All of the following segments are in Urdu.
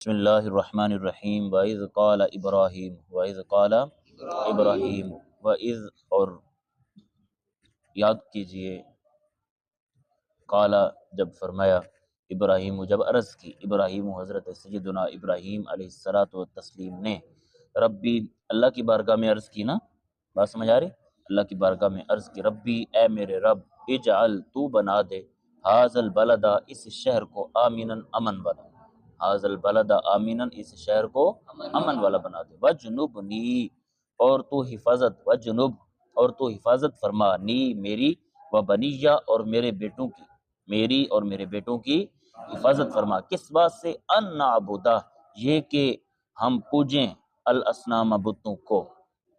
بسم اللہ الرحمن الرحیم وَإِذْ قَالَ ابراہیم وَإِذْ قَالَ ابراہیم وَإِذْ اور یاد کیجئے قال جب فرمایا ابراہیم جب عرض کی ابراہیم حضرت سیدنا ابراہیم علیہ الصلوۃ والتسلیم نے ربی اللہ کی بارگاہ میں عرض کی نا، بات سمجھ آ رہی؟ اللہ کی بارگاہ میں عرض کی ربی اے میرے رب اجعل تو بنا دے ھذا البلد اس شہر کو آمنا امن والا، ھذا البلد آمنا اس شہر کو امن والا بنا دے، وجنبنی اور تو حفاظت، وجنب اور تو حفاظت فرما نی میری، و بنیہ اور میرے بیٹوں کی، میری اور میرے بیٹوں کی حفاظت فرما۔ کس بات سے؟ ان نعبدا یہ کہ ہم پوجیں الاصنام بتوں کو،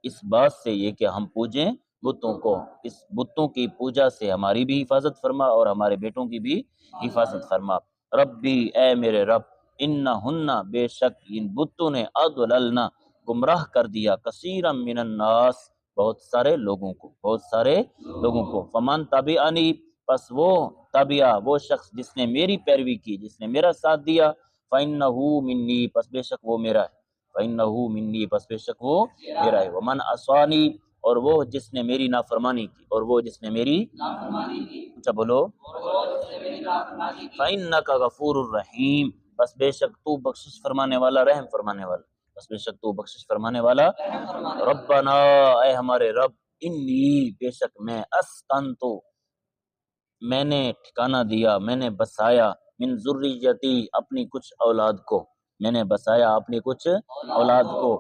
اس بات سے یہ کہ ہم پوجیں بتوں کو، اس بتوں کی پوجا سے ہماری بھی حفاظت فرما اور ہمارے بیٹوں کی بھی حفاظت فرما۔ ربی اے میرے رب انہن بے شک ان بتوں نے اضللنا گمراہ کر دیا کثیرا من الناس بہت سارے لوگوں کو، بہت سارے لوگوں کو، فمن تبعنی پس وہ تبعہ وہ شخص جس نے میری پیروی کی، جس نے میرا ساتھ دیا، فإنہ منی پس بے شک وہ میرا ہے، فإنہ منی پس بے شک وہ میرا ہے، ومن عصانی اور وہ جس نے میری نافرمانی کی، اور وہ جس نے میری نافرمانی کی، اچھا بولو، فإنک غفور الرحیم بس بے شک تو بخشش فرمانے والا رحم فرمانے والا، بس بے شک تو بخشش فرمانے والا۔ ربنا اے ہمارے رب انی بے شک میں اسکنتو میں نے ٹھکانہ دیا، میں نے بسایا، من ذریتی اپنی کچھ اولاد کو، میں نے بسایا اپنی کچھ اولاد کو،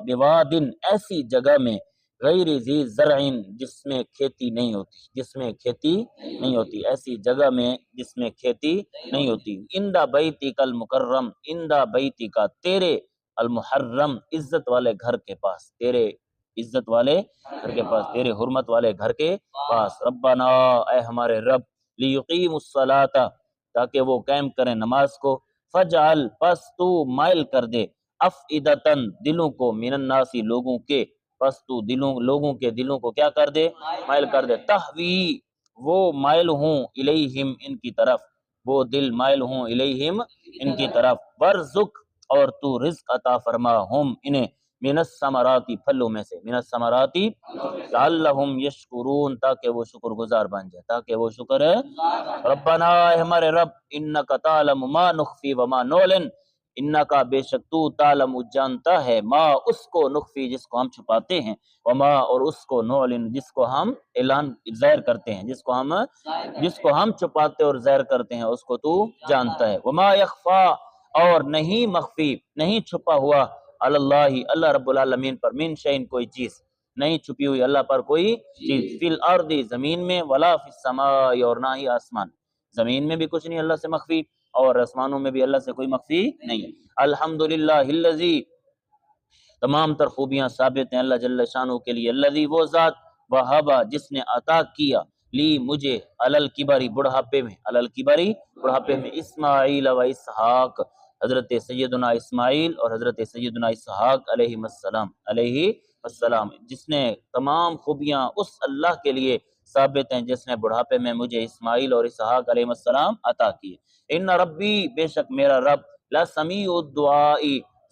بوادن ایسی جگہ میں، غیر ذی زرع جس میں کھیتی نہیں ہوتی، جس میں کھیتی نہیں ہوتی، ایسی جگہ میں جس میں کھیتی نہیں ہوتی، عند بیتک المکرم عند بیتک تیرے المحرم عزت والے گھر کے پاس، تیرے عزت والے گھر کے پاس، تیرے حرمت والے گھر کے پاس۔ ربنا اے ہمارے رب لیقیم الصلاۃ تاکہ وہ قائم کریں نماز کو، فجعل پس تو مائل کر دے افئدتن دلوں کو، من الناس لوگوں کے، پس تو لوگوں کے دلوں کو کیا کر دے؟ مائل کر دے، تہوی وہ مائل ہوں الیہم ان کی طرف، وہ دل مائل ہوں الیہم ان کی طرف، ورزق اور تو رزق عطا فرما ہم انہیں، من الثمراتی پھلوں میں سے، من الثمراتی لعلہم یشکرون تاکہ وہ شکر گزار بن جائے، تاکہ وہ شکر ہے۔ ربنا اے ہمارے رب انک تعلم ما نخفی وما نعلن انکا بے شک تو تعلم جانتا ہے ما اس کو نخفی جس کو ہم چھپاتے ہیں، وما اور اس کو نعلن جس کو ہم اعلان ظاہر کرتے ہیں، جس کو ہم چھپاتے اور ظاہر کرتے ہیں اس کو تو جانتا ہے، وما یخفا اور نہیں مخفی نہیں چھپا ہوا علی اللہ اللہ رب العالمین پر من شیء کوئی چیز نہیں چھپی ہوئی اللہ پر کوئی چیز، فی الارض زمین میں، ولا فی السماء اور نہ ہی آسمان، زمین میں بھی کچھ نہیں اللہ سے مخفی اور آسمانوں میں بھی اللہ سے کوئی مخفی نہیں ہے۔ الحمدللہ الذی تمام تر خوبیاں ثابت ہیں اللہ جل شانہ کے لیے، الذی وہ ذات وہبا جس نے عطا کیا لی مجھے الکبری بڑھاپے میں، الکبری بڑھاپے میں، اسماعیل و اسحاق حضرت سیدنا اسماعیل اور حضرت سیدنا اسحاق علیہ السلام جس نے تمام خوبیاں اس اللہ کے لیے ثابت ہیں جس نے بڑھاپے میں مجھے اسماعیل اور اسحاق علیہ السلام عطا کیے۔ ان ربی بے شک میرا رب لسمیع الدعاء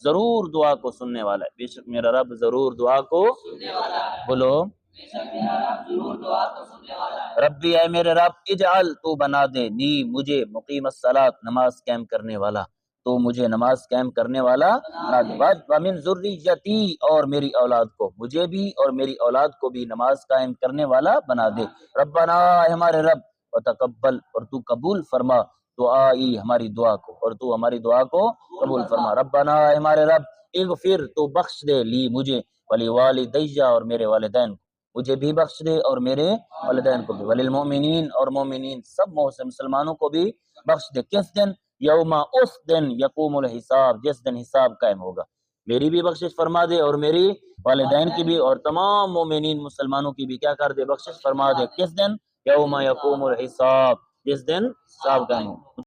ضرور دعا کو سننے والا ہے، بے شک میرا رب ضرور دعا کو سننے والا ہے، بولو بے شک میرا رب ضرور دعا کو سننے والا ہے۔ ربی اے میرے رب اجعل تو بنا دے نی مجھے مقیم الصلاۃ نماز قائم کرنے والا، تو مجھے نماز قائم کرنے والا بنا دے، ومن ذریتی اور میری اولاد کو، مجھے بھی اور میری اولاد کو بھی نماز قائم کرنے والا بنا دے۔ ربنا اے ہمارے رب وتقبل اور تو قبول فرما دعائی ہماری دعا کو، اور تو ہماری دعا کو قبول فرما۔ ربنا اے ہمارے رب اغفر تو بخش دے لی مجھے، ولی والدیہ اور میرے والدین کو، مجھے بھی بخش دے اور میرے والدین کو بھی، وللمؤمنین اور مومنین سب مسلمانوں کو بھی بخش دے۔ کس دن؟ یوما اس دن یقوم الحساب جس دن حساب قائم ہوگا، میری بھی بخشش فرما دے اور میری والدین کی بھی اور تمام مومنین مسلمانوں کی بھی کیا کر دے؟ بخشش فرما دے۔ کس دن؟ یوم یقوم الحساب جس دن حساب قائم ہو۔